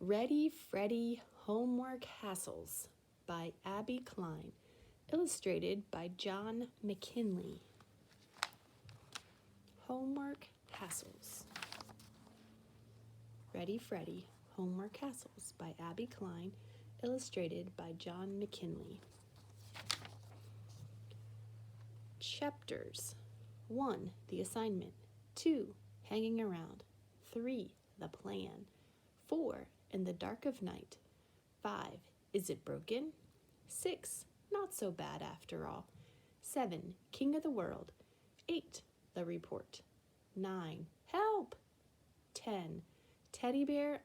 Ready, Freddy Homework Hassles by Abby Klein, illustrated by John McKinley. Homework Hassles. Ready, Freddy Homework Hassles by Abby Klein, illustrated by John McKinley. Chapters 1. The assignment. 2. Hanging around. 3. The plan. 4. In the dark of night. 5. Is it broken? 6. Not so bad after all. 7. King of the world. 8. The report. 9. Help! 10. Teddy bear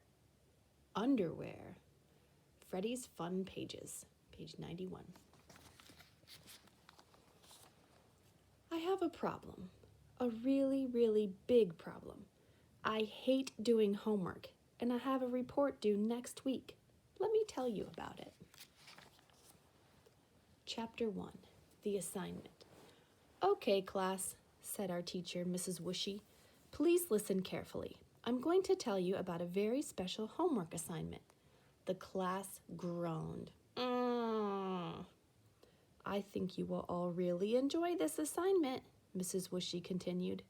underwear. Freddy's Fun Pages, page 91. I have a problem. A really, really big problem. I hate doing homework, and I have a report due next week. Let me tell you about it. Chapter 1. The assignment. Okay, class, said our teacher, Mrs. Whooshy. Please listen carefully. I'm going to tell you about a very special homework assignment. The class groaned. I think you will all really enjoy this assignment, Mrs. Whooshy continued.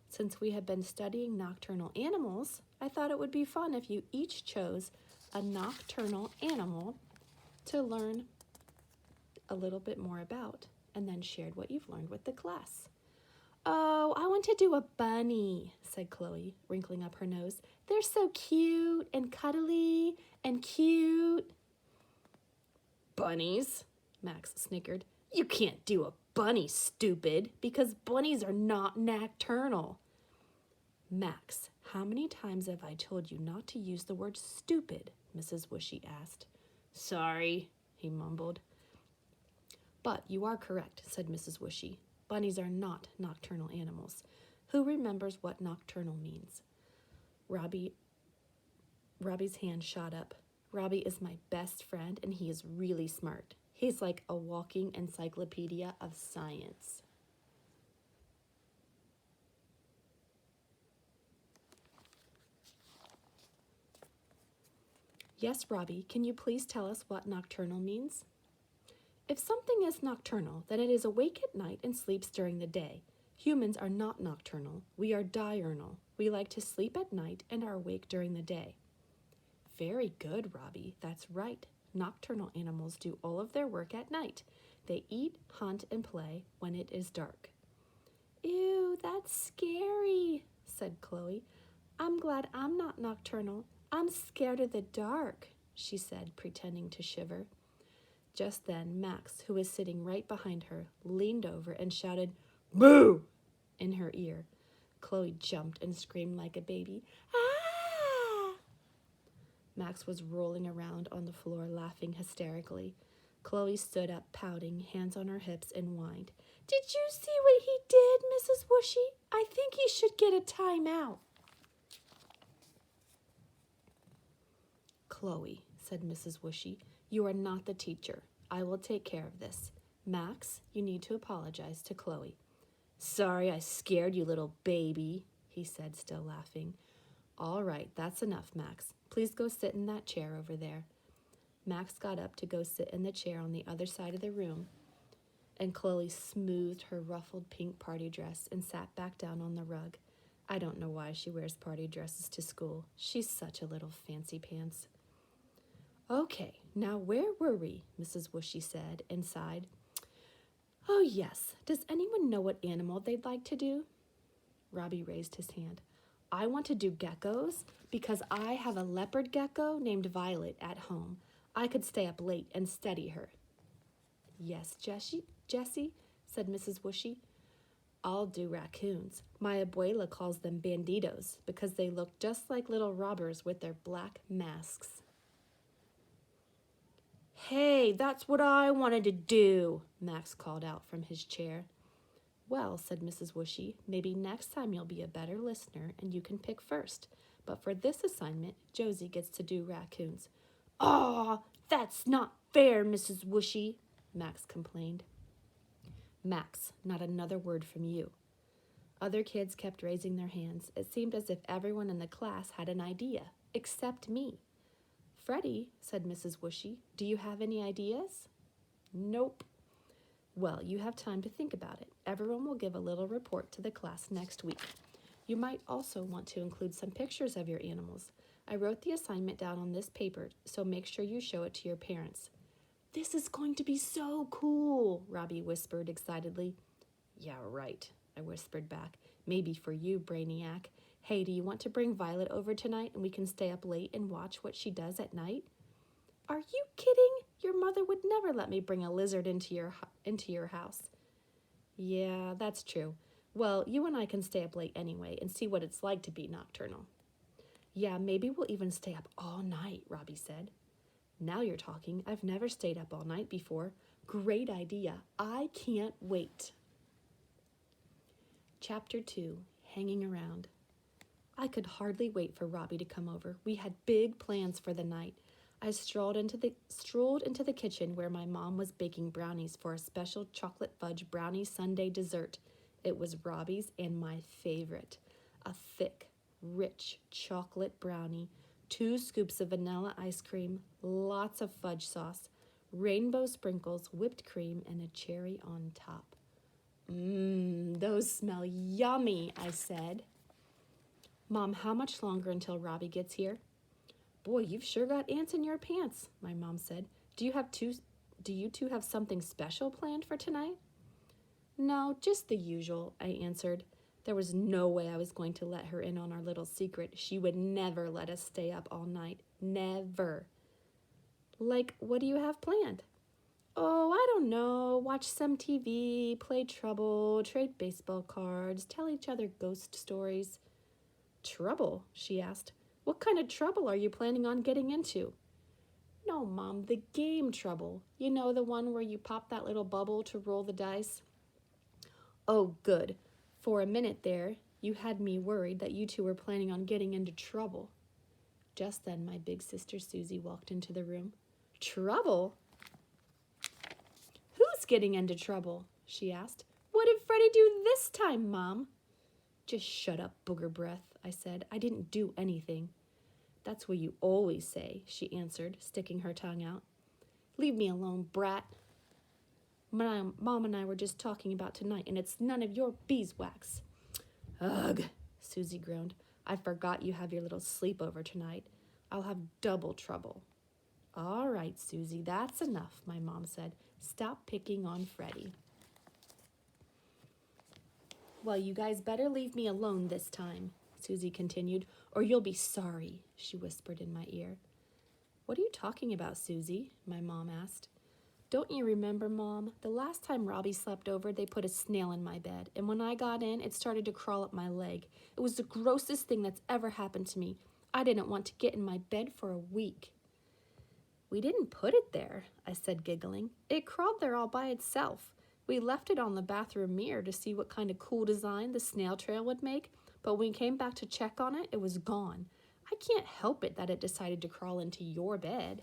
Since we have been studying nocturnal animals, I thought it would be fun if you each chose a nocturnal animal to learn a little bit more about, and then shared what you've learned with the class. Oh, I want to do a bunny, said Chloe, wrinkling up her nose. They're so cute and cuddly and cute. Bunnies, Max snickered. You can't do a bunny, stupid, because bunnies are not nocturnal. Max, how many times have I told you not to use the word stupid? Mrs. Whooshy asked. Sorry, he mumbled. But you are correct, said Mrs. Whooshy. Bunnies are not nocturnal animals. Who remembers what nocturnal means? Robbie's hand shot up. Robbie is my best friend, and he is really smart. He's like a walking encyclopedia of science. Yes, Robbie, can you please tell us what nocturnal means? If something is nocturnal, then it is awake at night and sleeps during the day. Humans are not nocturnal. We are diurnal. We like to sleep at night and are awake during the day. Very good, Robbie. That's right. Nocturnal animals do all of their work at night. They eat, hunt, and play when it is dark. Ew, that's scary, said Chloe. I'm glad I'm not nocturnal. I'm scared of the dark, she said, pretending to shiver. Just then, Max, who was sitting right behind her, leaned over and shouted, "Boo!" in her ear. Chloe jumped and screamed like a baby. Ah! Max was rolling around on the floor, laughing hysterically. Chloe stood up, pouting, hands on her hips, and whined. Did you see what he did, Mrs. Whooshy? I think he should get a timeout. Chloe, said Mrs. Whooshy, you are not the teacher. I will take care of this. Max, you need to apologize to Chloe. Sorry I scared you, little baby, he said, still laughing. All right, that's enough, Max. Please go sit in that chair over there. Max got up to go sit in the chair on the other side of the room, and Chloe smoothed her ruffled pink party dress and sat back down on the rug. I don't know why she wears party dresses to school. She's such a little fancy pants. Okay, now where were we? Mrs. Whooshy said and sighed. Oh, yes. Does anyone know what animal they'd like to do? Robbie raised his hand. I want to do geckos because I have a leopard gecko named Violet at home. I could stay up late and study her. Yes, Jessie, said Mrs. Whooshy. I'll do raccoons. My abuela calls them banditos because they look just like little robbers with their black masks. Hey, that's what I wanted to do, Max called out from his chair. Well, said Mrs. Whooshy, maybe next time you'll be a better listener and you can pick first. But for this assignment, Josie gets to do raccoons. Aw, that's not fair, Mrs. Whooshy, Max complained. Max, not another word from you. Other kids kept raising their hands. It seemed as if everyone in the class had an idea, except me. Freddie, said Mrs. Whooshy, do you have any ideas? Nope. Well, you have time to think about it. Everyone will give a little report to the class next week. You might also want to include some pictures of your animals. I wrote the assignment down on this paper, so make sure you show it to your parents. This is going to be so cool, Robbie whispered excitedly. Yeah, right, I whispered back. Maybe for you, Brainiac. Hey, do you want to bring Violet over tonight and we can stay up late and watch what she does at night? Are you kidding? Your mother would never let me bring a lizard into your house. Yeah, that's true. Well, you and I can stay up late anyway and see what it's like to be nocturnal. Yeah, maybe we'll even stay up all night, Robbie said. Now you're talking. I've never stayed up all night before. Great idea. I can't wait. Chapter 2, Hanging Around. I could hardly wait for Robbie to come over. We had big plans for the night. I strolled into the kitchen where my mom was baking brownies for a special chocolate fudge brownie sundae dessert. It was Robbie's and my favorite. A thick, rich chocolate brownie, 2 scoops of vanilla ice cream, lots of fudge sauce, rainbow sprinkles, whipped cream, and a cherry on top. Those smell yummy, I said. Mom, how much longer until Robbie gets here? Boy, you've sure got ants in your pants, my mom said. Do you two have something special planned for tonight? No, just the usual, I answered. There was no way I was going to let her in on our little secret. She would never let us stay up all night. Never. Like, what do you have planned? Oh, I don't know. Watch some TV, play Trouble, trade baseball cards, tell each other ghost stories. Trouble? She asked. What kind of trouble are you planning on getting into? No, Mom, the game Trouble. You know, the one where you pop that little bubble to roll the dice? Oh, good. For a minute there, you had me worried that you two were planning on getting into trouble. Just then, my big sister Susie walked into the room. Trouble? Who's getting into trouble? She asked. What did Freddie do this time, Mom? Just shut up, booger breath, I said. I didn't do anything. That's what you always say, she answered, sticking her tongue out. Leave me alone, brat. Mom and I were just talking about tonight, and it's none of your beeswax. Ugh, Susie groaned. I forgot you have your little sleepover tonight. I'll have double trouble. All right, Susie, that's enough, my mom said. Stop picking on Freddie. Well, you guys better leave me alone this time, Susie continued, or you'll be sorry, she whispered in my ear. What are you talking about, Susie? My mom asked. Don't you remember, Mom? The last time Robbie slept over, they put a snail in my bed, and when I got in, it started to crawl up my leg. It was the grossest thing that's ever happened to me. I didn't want to get in my bed for a week. We didn't put it there, I said, giggling. It crawled there all by itself. We left it on the bathroom mirror to see what kind of cool design the snail trail would make, but when we came back to check on it, it was gone. I can't help it that it decided to crawl into your bed.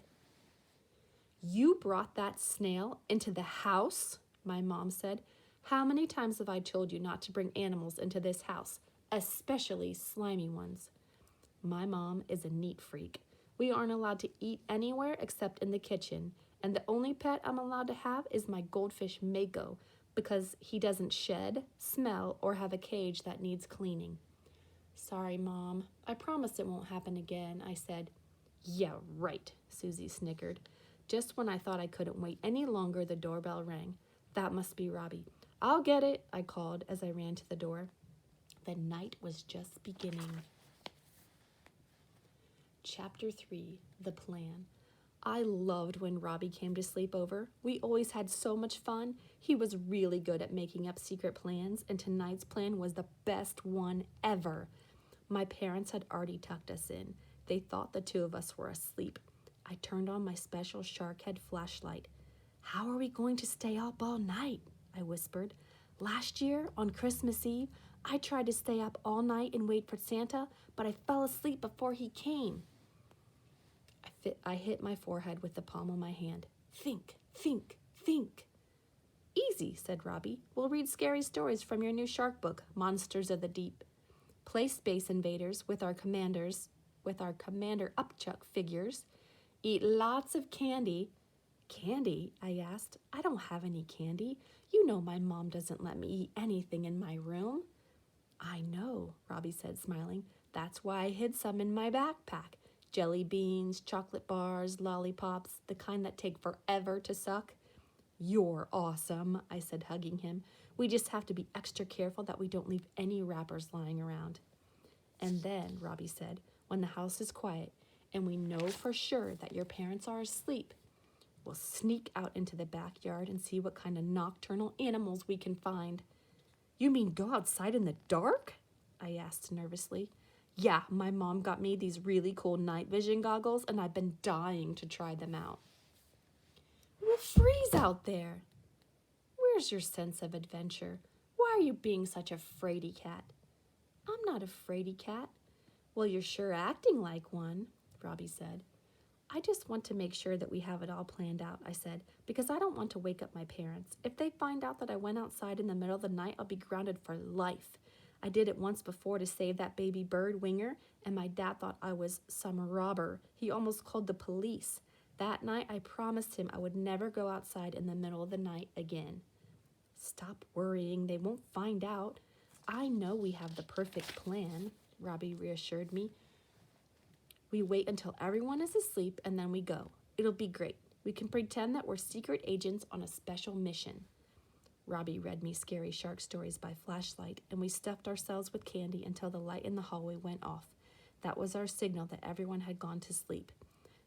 You brought that snail into the house, my mom said. How many times have I told you not to bring animals into this house, especially slimy ones? My mom is a neat freak. We aren't allowed to eat anywhere except in the kitchen, and the only pet I'm allowed to have is my goldfish Mako, because he doesn't shed, smell, or have a cage that needs cleaning. Sorry, Mom. I promise it won't happen again, I said. Yeah, right, Susie snickered. Just when I thought I couldn't wait any longer, the doorbell rang. That must be Robbie. I'll get it, I called as I ran to the door. The night was just beginning. Chapter 3, The Plan. I loved when Robbie came to sleep over. We always had so much fun. He was really good at making up secret plans, and tonight's plan was the best one ever. My parents had already tucked us in. They thought the two of us were asleep. I turned on my special shark head flashlight. How are we going to stay up all night? I whispered. Last year, on Christmas Eve, I tried to stay up all night and wait for Santa, but I fell asleep before he came. I hit my forehead with the palm of my hand. Think, think, think. Easy, said Robbie. We'll read scary stories from your new shark book, Monsters of the Deep. Play Space Invaders with our Commander Upchuck figures. Eat lots of candy. Candy? I asked. I don't have any candy. You know my mom doesn't let me eat anything in my room. I know, Robbie said, smiling. That's why I hid some in my backpack. Jelly beans, chocolate bars, lollipops, the kind that take forever to suck. You're awesome, I said, hugging him. We just have to be extra careful that we don't leave any wrappers lying around. And then, Robbie said, when the house is quiet and we know for sure that your parents are asleep, we'll sneak out into the backyard and see what kind of nocturnal animals we can find. You mean go outside in the dark? I asked nervously. Yeah, my mom got me these really cool night vision goggles and I've been dying to try them out. We'll freeze out there. Where's your sense of adventure? Why are you being such a fraidy cat? I'm not a fraidy cat. Well, you're sure acting like one, Robbie said. I just want to make sure that we have it all planned out, I said, because I don't want to wake up my parents. If they find out that I went outside in the middle of the night, I'll be grounded for life. I did it once before to save that baby bird Winger, and my dad thought I was some robber. He almost called the police. That night, I promised him I would never go outside in the middle of the night again. Stop worrying. They won't find out. I know we have the perfect plan, Robbie reassured me. We wait until everyone is asleep and then we go. It'll be great. We can pretend that we're secret agents on a special mission. Robbie read me scary shark stories by flashlight, and we stuffed ourselves with candy until the light in the hallway went off. That was our signal that everyone had gone to sleep.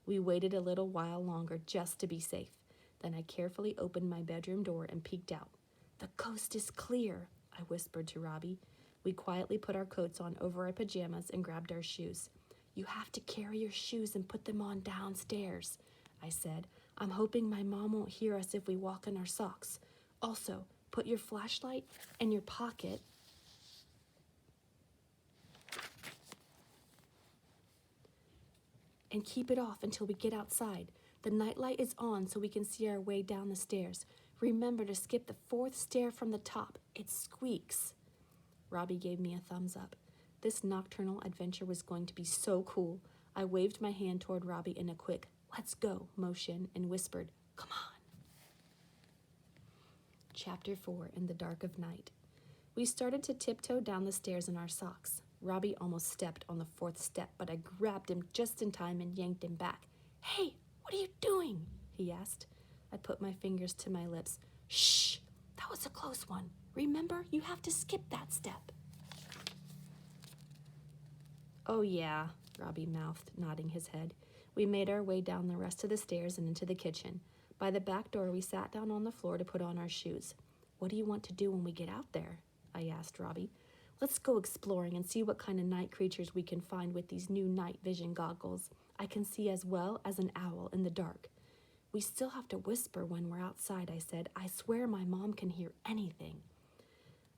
We waited a little while longer just to be safe. Then I carefully opened my bedroom door and peeked out. The coast is clear, I whispered to Robbie. We quietly put our coats on over our pajamas and grabbed our shoes. You have to carry your shoes and put them on downstairs, I said. I'm hoping my mom won't hear us if we walk in our socks. Also, put your flashlight in your pocket. And keep it off until we get outside. The nightlight is on so we can see our way down the stairs. Remember to skip the 4th stair from the top. It squeaks. Robbie gave me a thumbs up. This nocturnal adventure was going to be so cool. I waved my hand toward Robbie in a quick, let's go motion and whispered, come on. Chapter 4, In the Dark of Night. We started to tiptoe down the stairs in our socks. Robbie almost stepped on the 4th step, but I grabbed him just in time and yanked him back. Hey, what are you doing? He asked. I put my fingers to my lips. Shh, that was a close one. Remember, you have to skip that step. Oh yeah, Robbie mouthed, nodding his head. We made our way down the rest of the stairs and into the kitchen. By the back door, we sat down on the floor to put on our shoes. What do you want to do when we get out there? I asked Robbie. Let's go exploring and see what kind of night creatures we can find with these new night vision goggles. I can see as well as an owl in the dark. We still have to whisper when we're outside, I said. I swear my mom can hear anything.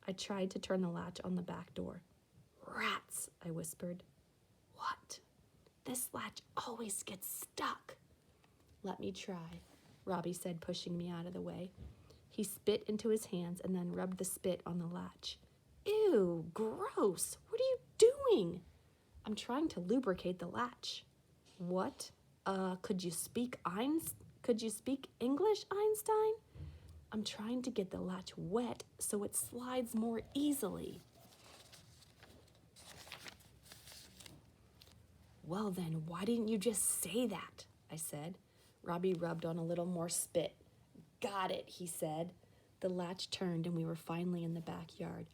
I tried to turn the latch on the back door. Rats, I whispered. What? This latch always gets stuck. Let me try, Robbie said, pushing me out of the way. He spit into his hands and then rubbed the spit on the latch. Ew, gross. What are you doing? I'm trying to lubricate the latch. What? Could you speak English, Einstein? I'm trying to get the latch wet so it slides more easily. Well then, why didn't you just say that? I said. Robbie rubbed on a little more spit. Got it, he said. The latch turned and we were finally in the backyard.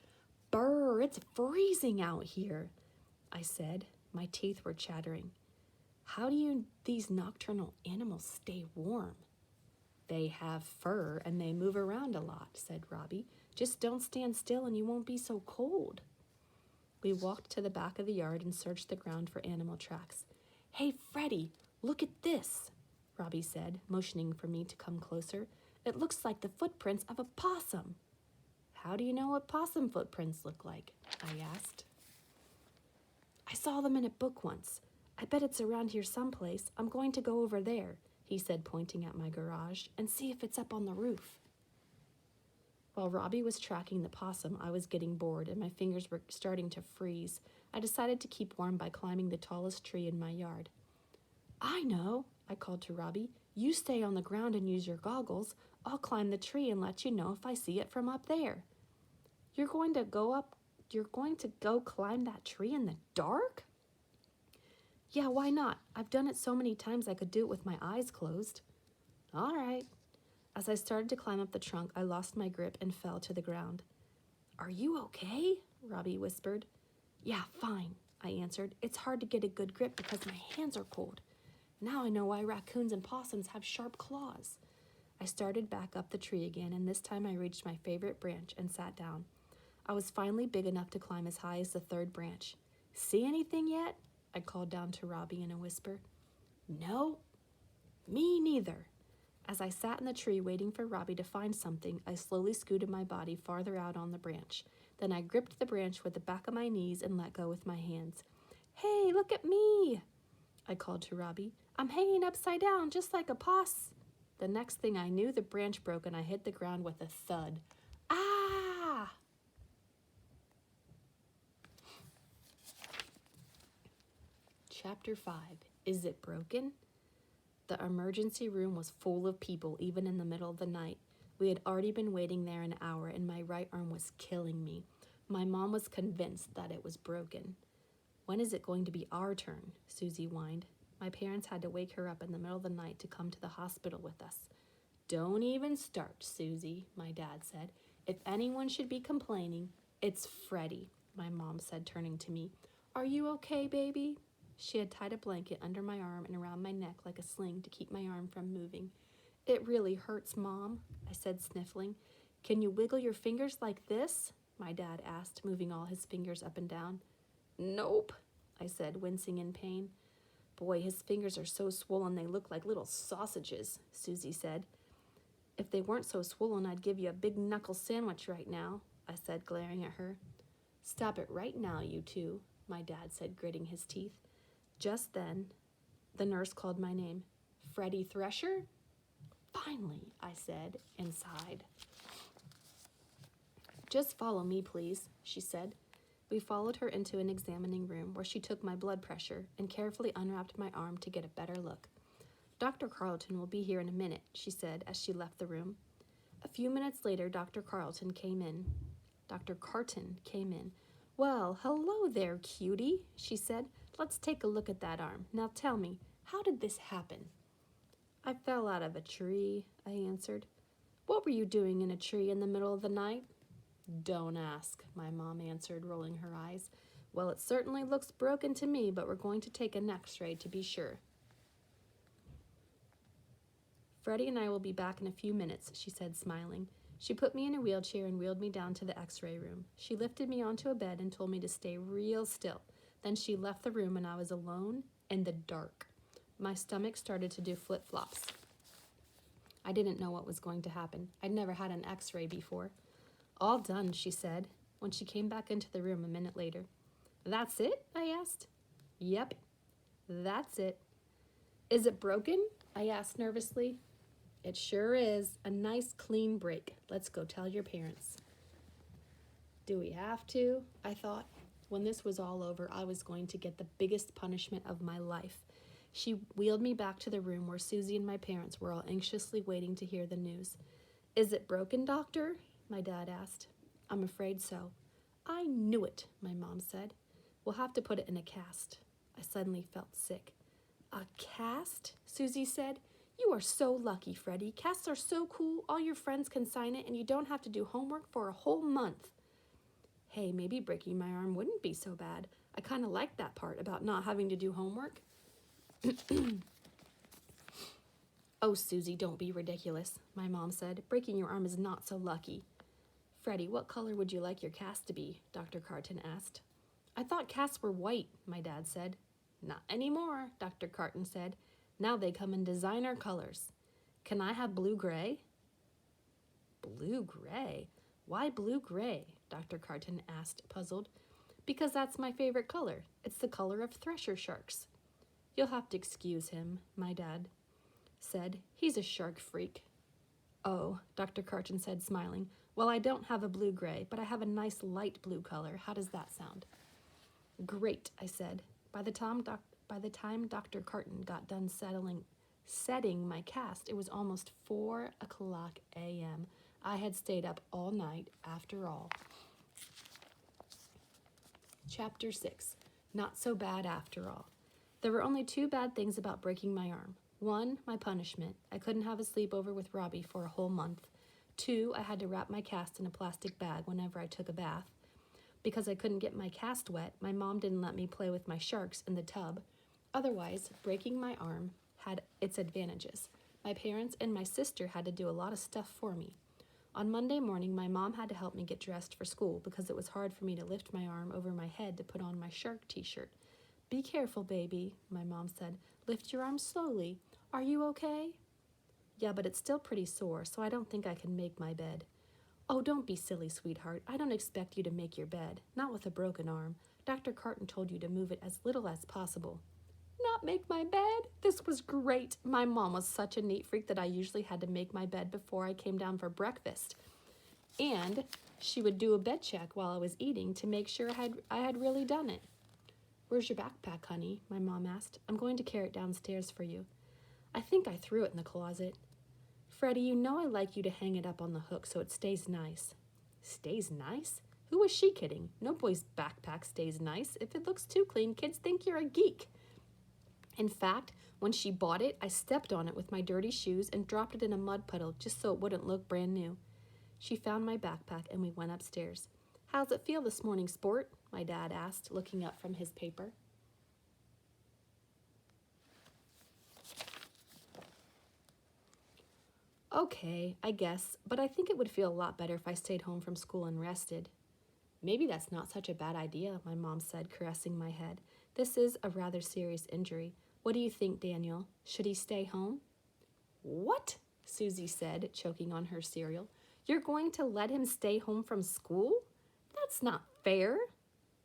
Brr, it's freezing out here, I said. My teeth were chattering. How do these nocturnal animals stay warm? They have fur and they move around a lot, said Robbie. Just don't stand still and you won't be so cold. We walked to the back of the yard and searched the ground for animal tracks. Hey, Freddie, look at this, Robbie said, motioning for me to come closer. It looks like the footprints of a possum. How do you know what possum footprints look like? I asked. I saw them in a book once. I bet it's around here someplace. I'm going to go over there, he said, pointing at my garage, and see if it's up on the roof. While Robbie was tracking the possum, I was getting bored and my fingers were starting to freeze. I decided to keep warm by climbing the tallest tree in my yard. I know, I called to Robbie. You stay on the ground and use your goggles. I'll climb the tree and let you know if I see it from up there. You're going to go climb that tree in the dark? Yeah, why not? I've done it so many times I could do it with my eyes closed. All right. As I started to climb up the trunk, I lost my grip and fell to the ground. Are you okay? Robbie whispered. Yeah, fine, I answered. It's hard to get a good grip because my hands are cold. Now I know why raccoons and possums have sharp claws. I started back up the tree again, and this time I reached my favorite branch and sat down. I was finally big enough to climb as high as the third branch. See anything yet? I called down to Robbie in a whisper. No, me neither. As I sat in the tree waiting for Robbie to find something, I slowly scooted my body farther out on the branch. Then I gripped the branch with the back of my knees and let go with my hands. Hey, look at me! I called to Robbie. I'm hanging upside down just like a poss. The next thing I knew, the branch broke and I hit the ground with a thud. Ah! Chapter 5. Is it broken? The emergency room was full of people, even in the middle of the night. We had already been waiting there an hour, and my right arm was killing me. My mom was convinced that it was broken. When is it going to be our turn? Susie whined. My parents had to wake her up in the middle of the night to come to the hospital with us. Don't even start, Susie, my dad said. If anyone should be complaining, it's Freddie, my mom said, turning to me. Are you okay, baby? She had tied a blanket under my arm and around my neck like a sling to keep my arm from moving. It really hurts, Mom, I said, sniffling. Can you wiggle your fingers like this? My dad asked, moving all his fingers up and down. Nope, I said, wincing in pain. Boy, his fingers are so swollen they look like little sausages, Susie said. If they weren't so swollen, I'd give you a big knuckle sandwich right now, I said, glaring at her. Stop it right now, you two, my dad said, gritting his teeth. Just then, the nurse called my name. Freddie Thresher? Finally, I said, and sighed. Just follow me, please, she said. We followed her into an examining room where she took my blood pressure and carefully unwrapped my arm to get a better look. Dr. Carlton will be here in a minute, she said as she left the room. A few minutes later, Dr. Carlton came in. Dr. Carton came in. Well, hello there, cutie, she said. Let's take a look at that arm. Now tell me, how did this happen? I fell out of a tree, I answered. What were you doing in a tree in the middle of the night? Don't ask, my mom answered, rolling her eyes. Well, it certainly looks broken to me, but we're going to take an x-ray to be sure. Freddie and I will be back in a few minutes, she said, smiling. She put me in a wheelchair and wheeled me down to the x-ray room. She lifted me onto a bed and told me to stay real still. Then she left the room and I was alone in the dark. My stomach started to do flip-flops. I didn't know what was going to happen. I'd never had an x-ray before. All done, she said, when she came back into the room a minute later. That's it? I asked. Yep, that's it. Is it broken? I asked nervously. It sure is. A nice clean break. Let's go tell your parents. Do we have to? I thought. When this was all over, I was going to get the biggest punishment of my life. She wheeled me back to the room where Susie and my parents were all anxiously waiting to hear the news. Is it broken, doctor? My dad asked. I'm afraid so. I knew it, my mom said. We'll have to put it in a cast. I suddenly felt sick. A cast? Susie said. You are so lucky, Freddie. Casts are so cool. All your friends can sign it, and you don't have to do homework for a whole month. Hey, maybe breaking my arm wouldn't be so bad. I kind of like that part about not having to do homework. Oh, Susie, don't be ridiculous, my mom said. Breaking your arm is not so lucky. Freddie, what color would you like your cast to be? Dr. Carton asked. I thought casts were white, my dad said. Not anymore, Dr. Carton said. Now they come in designer colors. Can I have blue-gray? Blue-gray? Why blue-gray? Dr. Carton asked, puzzled. Because that's my favorite color. It's the color of thresher sharks. You'll have to excuse him, my dad said. He's a shark freak. Oh, Dr. Carton said, smiling. Well, I don't have a blue-gray, but I have a nice light blue color. How does that sound? Great, I said. By the time Dr. Carton got done setting my cast. It was almost 4 o'clock a.m. I had stayed up all night after all. Chapter 6. Not so bad after all. There were only 2 bad things about breaking my arm. 1, my punishment. I couldn't have a sleepover with Robbie for a whole month. 2, I had to wrap my cast in a plastic bag whenever I took a bath. Because I couldn't get my cast wet, my mom didn't let me play with my sharks in the tub. Otherwise, breaking my arm had its advantages. My parents and my sister had to do a lot of stuff for me. On Monday morning, my mom had to help me get dressed for school because it was hard for me to lift my arm over my head to put on my shark t-shirt. "Be careful, baby," my mom said. "Lift your arm slowly. Are you okay?" "Yeah, but it's still pretty sore, so I don't think I can make my bed." "Oh, don't be silly, sweetheart. I don't expect you to make your bed. Not with a broken arm. Dr. Carton told you to move it as little as possible." Not make my bed? This was great. My mom was such a neat freak that I usually had to make my bed before I came down for breakfast. And she would do a bed check while I was eating to make sure I had really done it. "Where's your backpack, honey?" my mom asked. "I'm going to carry it downstairs for you." "I think I threw it in the closet." "Freddie, you know I like you to hang it up on the hook so it stays nice." Stays nice? Who was she kidding? No boy's backpack stays nice. If it looks too clean, kids think you're a geek. In fact, when she bought it, I stepped on it with my dirty shoes and dropped it in a mud puddle just so it wouldn't look brand new. She found my backpack and we went upstairs. "How's it feel this morning, sport?" my dad asked, looking up from his paper. "Okay, I guess, but I think it would feel a lot better if I stayed home from school and rested." "Maybe that's not such a bad idea," my mom said, caressing my head. "This is a rather serious injury. What do you think, Daniel? Should he stay home?" "What?" Susie said, choking on her cereal. "You're going to let him stay home from school? That's not fair."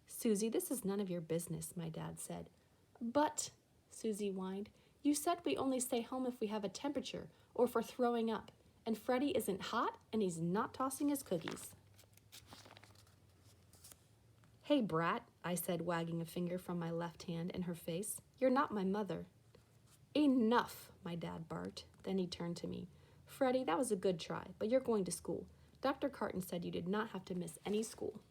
"Susie, this is none of your business," my dad said. "But," Susie whined, "you said we only stay home if we have a temperature or for throwing up, and Freddie isn't hot and he's not tossing his cookies." "Hey, brat," I said, wagging a finger from my left hand in her face. "You're not my mother." "Enough," my dad barked. Then he turned to me. "Freddie, that was a good try, but you're going to school. Dr. Carton said you did not have to miss any school.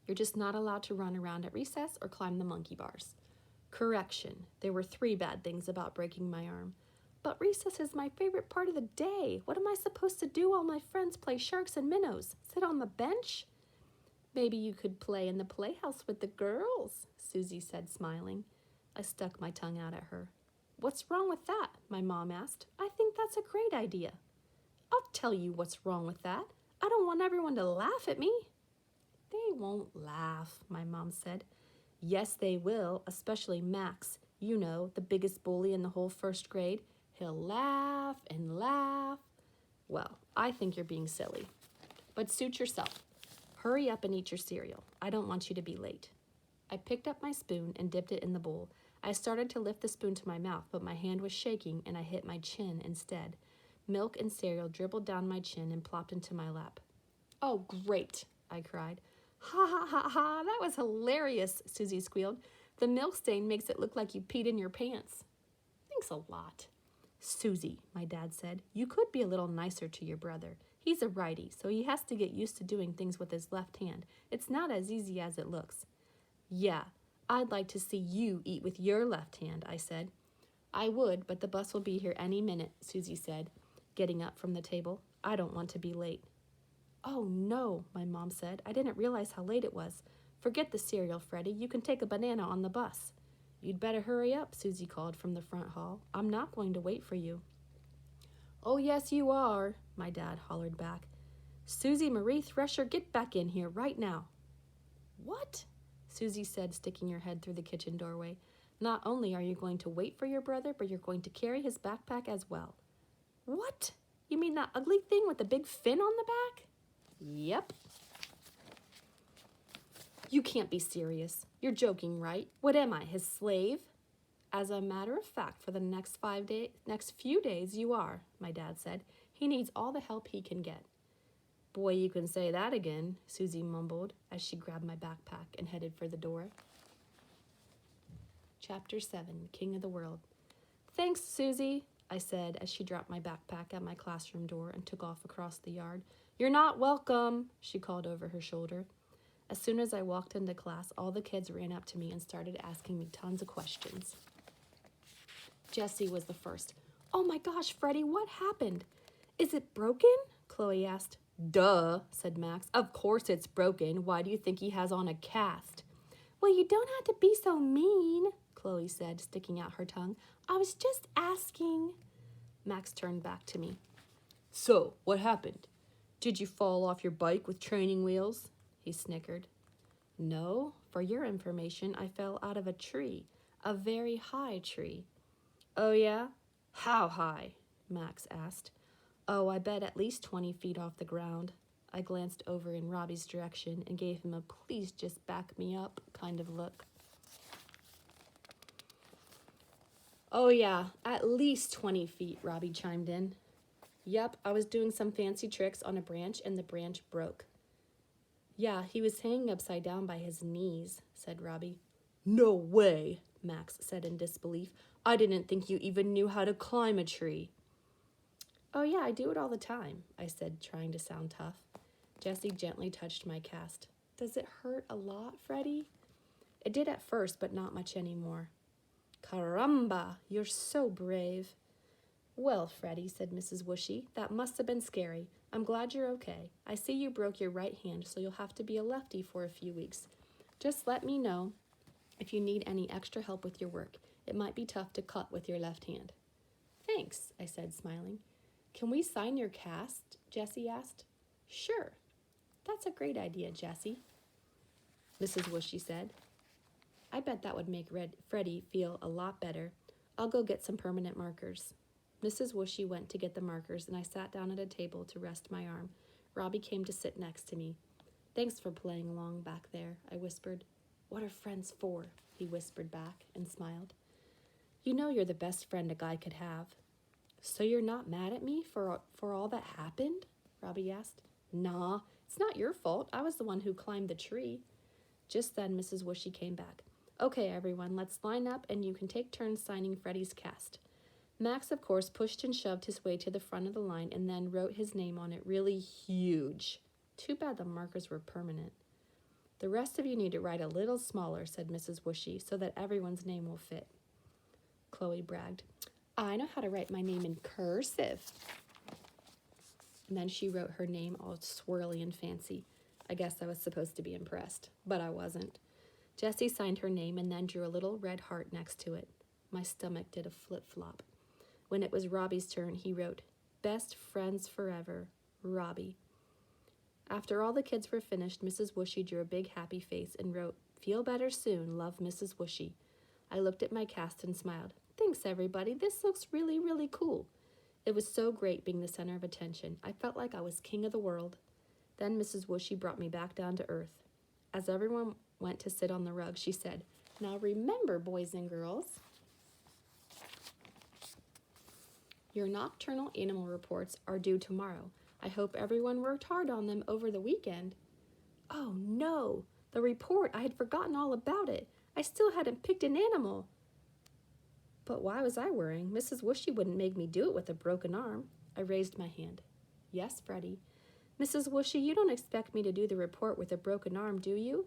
You're just not allowed to run around at recess or climb the monkey bars." Correction, there were 3 bad things about breaking my arm. "But recess is my favorite part of the day. What am I supposed to do while my friends play sharks and minnows? Sit on the bench?" "Maybe you could play in the playhouse with the girls," Susie said, smiling. I stuck my tongue out at her. "What's wrong with that?" my mom asked. "I think that's a great idea." "I'll tell you what's wrong with that. I don't want everyone to laugh at me." "They won't laugh," my mom said. "Yes, they will, especially Max. You know, the biggest bully in the whole 1st grade. He'll laugh and laugh." "Well, I think you're being silly. But suit yourself. Hurry up and eat your cereal. I don't want you to be late." I picked up my spoon and dipped it in the bowl. I started to lift the spoon to my mouth, but my hand was shaking and I hit my chin instead. Milk and cereal dribbled down my chin and plopped into my lap. "Oh, great," I cried. "Ha ha ha ha, that was hilarious," Susie squealed. "The milk stain makes it look like you peed in your pants." "Thanks a lot." "Susie," my dad said, "you could be a little nicer to your brother. He's a righty, so he has to get used to doing things with his left hand. It's not as easy as it looks." "Yeah, I'd like to see you eat with your left hand," I said. "I would, but the bus will be here any minute," Susie said, getting up from the table. "I don't want to be late." "Oh, no," my mom said. "I didn't realize how late it was. Forget the cereal, Freddie. You can take a banana on the bus." "You'd better hurry up," Susie called from the front hall. "I'm not going to wait for you." "Oh, yes, you are," my dad hollered back. "Susie Marie Thresher, get back in here right now." "What?" Susie said, sticking her head through the kitchen doorway. "Not only are you going to wait for your brother, but you're going to carry his backpack as well." "What? You mean that ugly thing with the big fin on the back?" "Yep." "You can't be serious. You're joking, right? What am I, his slave?" "As a matter of fact, for the next few days, you are," my dad said. "He needs all the help he can get." "Boy, you can say that again," Susie mumbled as she grabbed my backpack and headed for the door. Chapter 7, King of the World. Thanks, Susie, I said as she dropped my backpack at my classroom door and took off across the yard. You're not welcome, she called over her shoulder. As soon as I walked into class, all the kids ran up to me and started asking me tons of questions. Jessie was the first. Oh my gosh, Freddie, what happened? Is it broken? Chloe asked. Duh, said Max. Of course it's broken. Why do you think he has on a cast? Well, you don't have to be so mean, Chloe said, sticking out her tongue. I was just asking. Max turned back to me. So, what happened? Did you fall off your bike with training wheels? He snickered. No, for your information, I fell out of a tree, a very high tree. Oh, yeah? How high? Max asked. Oh, I bet at least 20 feet off the ground. I glanced over in Robbie's direction and gave him a please just back me up kind of look. Oh, yeah, at least 20 feet, Robbie chimed in. Yep, I was doing some fancy tricks on a branch and the branch broke. Yeah, he was hanging upside down by his knees, said Robbie. No way, Max said in disbelief. I didn't think you even knew how to climb a tree. Oh, yeah, I do it all the time, I said, trying to sound tough. Jessie gently touched my cast. Does it hurt a lot, Freddie? It did at first, but not much anymore. Caramba, you're so brave. Well, Freddie, said Mrs. Whooshy, that must have been scary. I'm glad you're okay. I see you broke your right hand, so you'll have to be a lefty for a few weeks. Just let me know if you need any extra help with your work. It might be tough to cut with your left hand. Thanks, I said, smiling. Can we sign your cast? Jessie asked. Sure. That's a great idea, Jessie, Mrs. Whooshy said. I bet that would make Freddie feel a lot better. I'll go get some permanent markers. Mrs. Whooshy went to get the markers, and I sat down at a table to rest my arm. Robbie came to sit next to me. Thanks for playing along back there, I whispered. What are friends for? He whispered back and smiled. You know you're the best friend a guy could have. So you're not mad at me for all that happened? Robbie asked. Nah, it's not your fault. I was the one who climbed the tree. Just then, Mrs. Whooshy came back. Okay, everyone, let's line up and you can take turns signing Freddie's cast. Max, of course, pushed and shoved his way to the front of the line and then wrote his name on it really huge. Too bad the markers were permanent. The rest of you need to write a little smaller, said Mrs. Whooshy, so that everyone's name will fit. Chloe bragged. I know how to write my name in cursive. And then she wrote her name all swirly and fancy. I guess I was supposed to be impressed, but I wasn't. Jessie signed her name and then drew a little red heart next to it. My stomach did a flip-flop. When it was Robbie's turn, he wrote, Best friends forever, Robbie. After all the kids were finished, Mrs. Whooshy drew a big happy face and wrote, Feel better soon, love Mrs. Whooshy. I looked at my cast and smiled. Thanks, everybody. This looks really, really cool. It was so great being the center of attention. I felt like I was king of the world. Then Mrs. Whooshy brought me back down to earth. As everyone went to sit on the rug, she said, Now remember, boys and girls, your nocturnal animal reports are due tomorrow. I hope everyone worked hard on them over the weekend. Oh, no, the report. I had forgotten all about it. I still hadn't picked an animal. But why was I worrying? Mrs. Whooshy wouldn't make me do it with a broken arm. I raised my hand. Yes, Freddie. Mrs. Whooshy, you don't expect me to do the report with a broken arm, do you?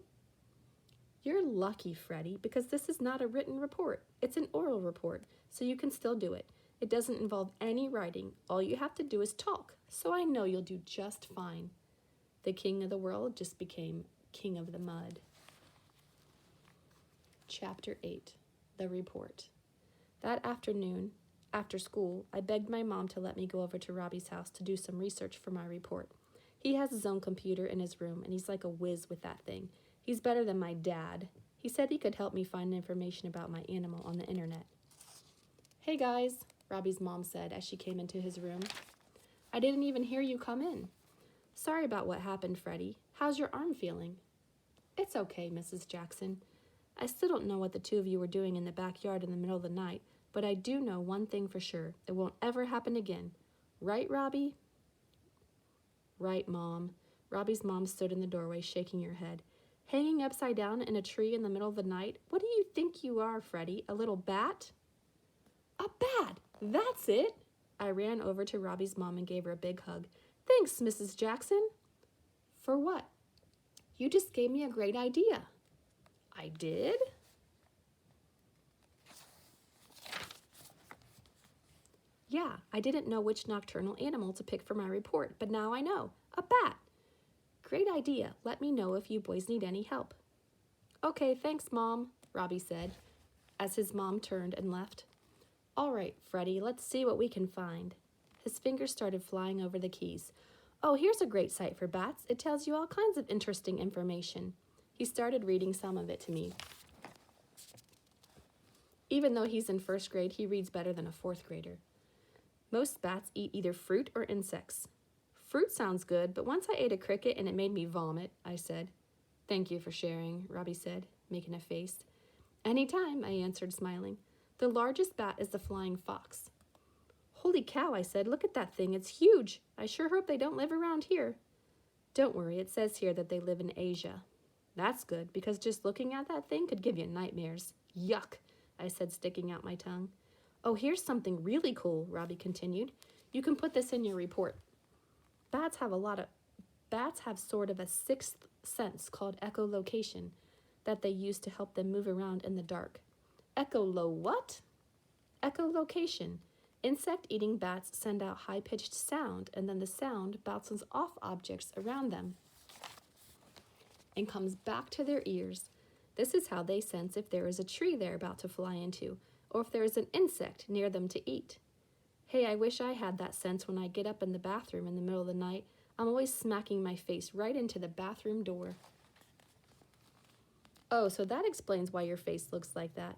You're lucky, Freddie, because this is not a written report. It's an oral report, so you can still do it. It doesn't involve any writing. All you have to do is talk, so I know you'll do just fine. The king of the world just became king of the mud. Chapter 8, The Report. That afternoon, after school, I begged my mom to let me go over to Robbie's house to do some research for my report. He has his own computer in his room, and he's like a whiz with that thing. He's better than my dad. He said he could help me find information about my animal on the internet. Hey, guys, Robbie's mom said as she came into his room. I didn't even hear you come in. Sorry about what happened, Freddie. How's your arm feeling? It's okay, Mrs. Jackson. I still don't know what the two of you were doing in the backyard in the middle of the night, but I do know one thing for sure. It won't ever happen again. Right, Robbie? Right, Mom. Robbie's mom stood in the doorway, shaking her head. Hanging upside down in a tree in the middle of the night? What do you think you are, Freddie? A little bat? A bat! That's it. I ran over to Robbie's mom and gave her a big hug. Thanks, Mrs. Jackson. For what? You just gave me a great idea. I did? Yeah, I didn't know which nocturnal animal to pick for my report, but now I know. A bat. Great idea. Let me know if you boys need any help. Okay, thanks, Mom, Robbie said, as his mom turned and left. All right, Freddie, let's see what we can find. His fingers started flying over the keys. Oh, here's a great site for bats. It tells you all kinds of interesting information. He started reading some of it to me. Even though he's in first grade, he reads better than a fourth grader. Most bats eat either fruit or insects. Fruit sounds good, but once I ate a cricket and it made me vomit, I said. Thank you for sharing, Robbie said, making a face. Anytime, I answered, smiling. The largest bat is the flying fox. Holy cow, I said, look at that thing, it's huge. I sure hope they don't live around here. Don't worry, it says here that they live in Asia. That's good, because just looking at that thing could give you nightmares. Yuck, I said, sticking out my tongue. Oh, here's something really cool, Robbie continued. You can put this in your report. Bats have sort of a sixth sense called echolocation that they use to help them move around in the dark. What? Echolocation. Insect-eating bats send out high-pitched sound, and then the sound bounces off objects around them and comes back to their ears. This is how they sense if there is a tree they're about to fly into, or if there is an insect near them to eat. Hey, I wish I had that sense when I get up in the bathroom in the middle of the night. I'm always smacking my face right into the bathroom door. Oh, so that explains why your face looks like that.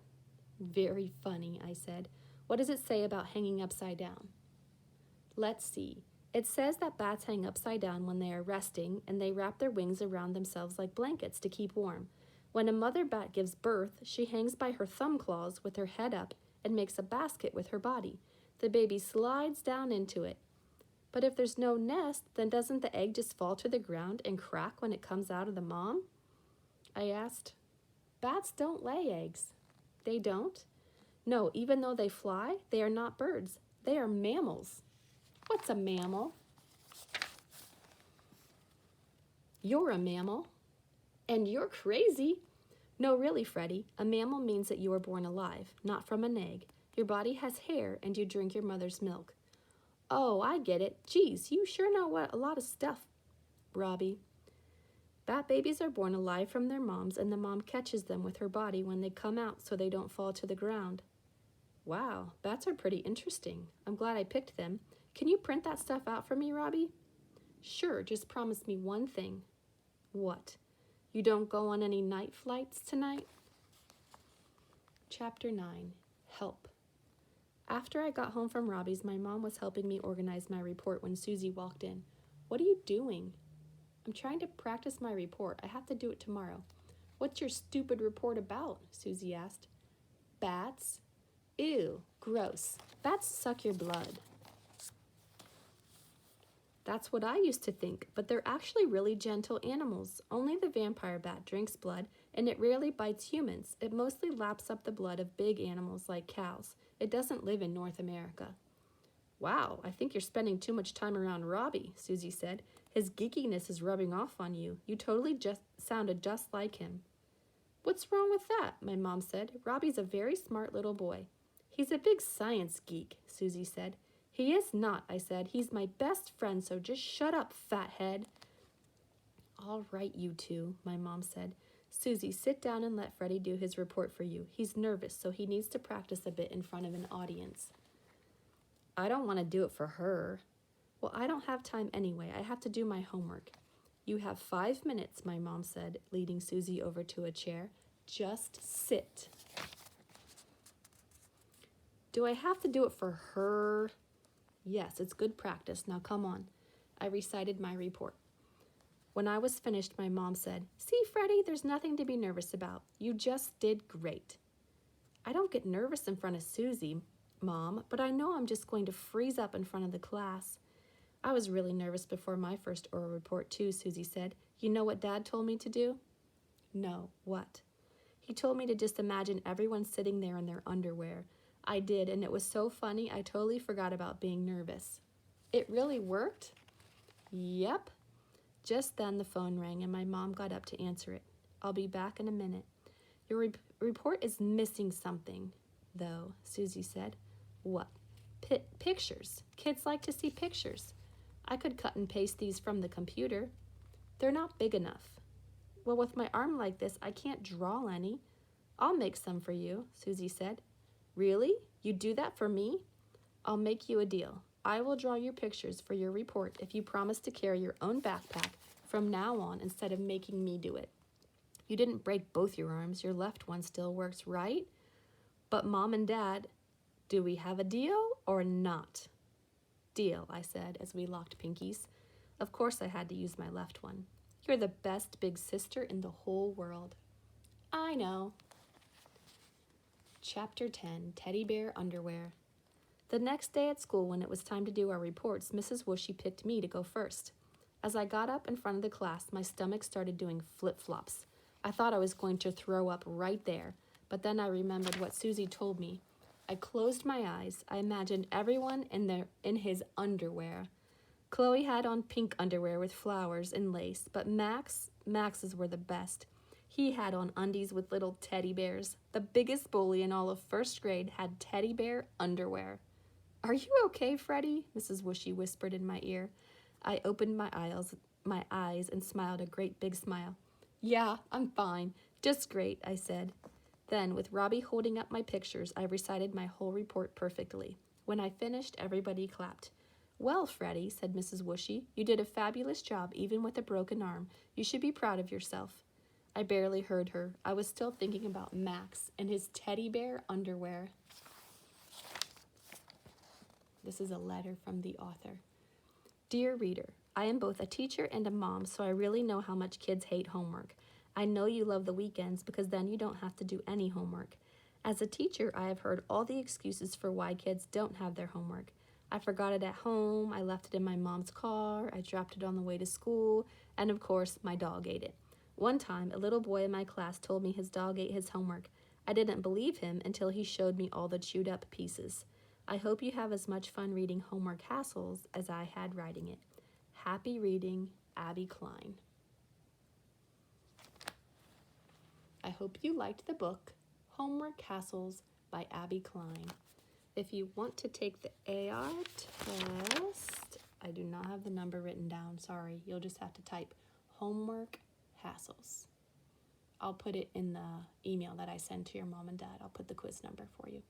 Very funny, I said. What does it say about hanging upside down? Let's see. It says that bats hang upside down when they are resting, and they wrap their wings around themselves like blankets to keep warm. When a mother bat gives birth, she hangs by her thumb claws with her head up and makes a basket with her body. The baby slides down into it. But if there's no nest, then doesn't the egg just fall to the ground and crack when it comes out of the mom? I asked. Bats don't lay eggs. They don't? No, even though they fly, they are not birds. They are mammals. What's a mammal? You're a mammal. And you're crazy. No, really, Freddie, a mammal means that you were born alive, not from an egg. Your body has hair and you drink your mother's milk. Oh, I get it. Geez, you sure know a lot of stuff, Robbie. Bat babies are born alive from their moms, and the mom catches them with her body when they come out so they don't fall to the ground. Wow, bats are pretty interesting. I'm glad I picked them. Can you print that stuff out for me, Robbie? Sure, just promise me one thing. What? You don't go on any night flights tonight? Chapter 9. Help. After I got home from Robbie's, my mom was helping me organize my report when Susie walked in. What are you doing? I'm trying to practice my report. I have to do it tomorrow. What's your stupid report about? Susie asked. Bats? Ew, gross. Bats suck your blood. That's what I used to think, but they're actually really gentle animals. Only the vampire bat drinks blood, and it rarely bites humans. It mostly laps up the blood of big animals like cows. It doesn't live in North America. Wow, I think you're spending too much time around Robbie, Susie said. His geekiness is rubbing off on you. You totally sounded just like him. What's wrong with that? My mom said. Robbie's a very smart little boy. He's a big science geek, Susie said. He is not, I said. He's my best friend, so just shut up, fathead. All right, you two, my mom said. Susie, sit down and let Freddie do his report for you. He's nervous, so he needs to practice a bit in front of an audience. I don't want to do it for her. Well, I don't have time anyway. I have to do my homework. You have 5 minutes, my mom said, leading Susie over to a chair. Just sit. Do I have to do it for her? Yes, it's good practice. Now come on. I recited my report. When I was finished, my mom said, See, Freddie, there's nothing to be nervous about. You just did great. I don't get nervous in front of Susie, Mom, but I know I'm just going to freeze up in front of the class. I was really nervous before my first oral report too, Susie said. You know what Dad told me to do? No, what? He told me to just imagine everyone sitting there in their underwear. I did, and it was so funny, I totally forgot about being nervous. It really worked? Yep. Just then the phone rang and my mom got up to answer it. I'll be back in a minute. Your report is missing something, though, Susie said. What? Pictures. Kids like to see pictures. I could cut and paste these from the computer. They're not big enough. Well, with my arm like this, I can't draw any. I'll make some for you, Susie said. Really? You'd do that for me? I'll make you a deal. I will draw your pictures for your report if you promise to carry your own backpack from now on instead of making me do it. You didn't break both your arms. Your left one still works, right? But Mom and Dad, do we have a deal or not? Deal, I said as we locked pinkies. Of course I had to use my left one. You're the best big sister in the whole world. I know. Chapter 10, Teddy Bear Underwear. The next day at school, when it was time to do our reports, Mrs. Whooshy picked me to go first. As I got up in front of the class, my stomach started doing flip-flops. I thought I was going to throw up right there, but then I remembered what Susie told me. I closed my eyes. I imagined everyone in his underwear. Chloe had on pink underwear with flowers and lace, but Max's were the best. He had on undies with little teddy bears. The biggest bully in all of first grade had teddy bear underwear. Are you okay, Freddie? Mrs. Whooshy whispered in my ear. I opened my eyes and smiled a great big smile. Yeah, I'm fine. Just great, I said. Then, with Robbie holding up my pictures, I recited my whole report perfectly. When I finished, everybody clapped. Well, Freddie, said Mrs. Whooshy, you did a fabulous job, even with a broken arm. You should be proud of yourself. I barely heard her. I was still thinking about Max and his teddy bear underwear. This is a letter from the author. Dear reader, I am both a teacher and a mom, so I really know how much kids hate homework. I know you love the weekends because then you don't have to do any homework. As a teacher, I have heard all the excuses for why kids don't have their homework. I forgot it at home, I left it in my mom's car, I dropped it on the way to school, and of course, my dog ate it. One time, a little boy in my class told me his dog ate his homework. I didn't believe him until he showed me all the chewed up pieces. I hope you have as much fun reading Homework Hassles as I had writing it. Happy reading, Abby Klein. I hope you liked the book, Homework Hassles by Abby Klein. If you want to take the AR test, I do not have the number written down, sorry. You'll just have to type Homework Hassles. I'll put it in the email that I send to your mom and dad. I'll put the quiz number for you.